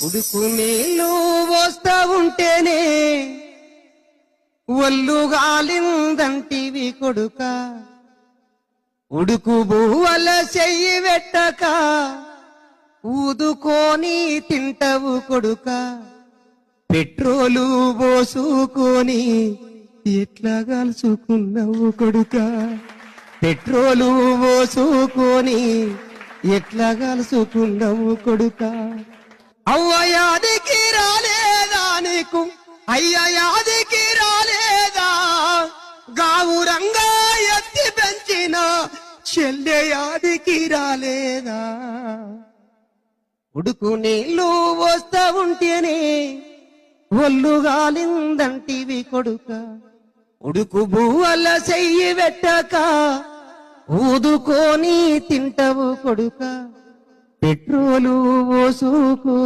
ఉడుకు నీళ్ళు వస్తా ఉంటేనే ఒళ్ళు గాలిందంటివి కొడుక, ఉడుకు బువ్వల చెయ్యి పెట్టక ఊదుకొని తింటవు కొడుక, పెట్రోలు పోసుకొని ఎట్లా కాల్చుకున్నావు కొడుక, పెట్రోలు పోసుకొని ఎట్లా కాల్చుకున్నావు కొడుక. అవ్వ యాదికి రాలేదా నీకు, అయ్య యాదికి రాలేదా, గావురంగా ఎత్తి పెంచిన చెల్లె యాదికి రాలేదా. ఉడుకు నీళ్ళు వస్తా ఉంటేనే ఒళ్ళు గాలిందంటివి కొడుక, ఉడుకు బువ్వల చెయ్యి పెట్టక ఊదుకొని తింటవు కొడుక, పెట్రోలు పోసుకో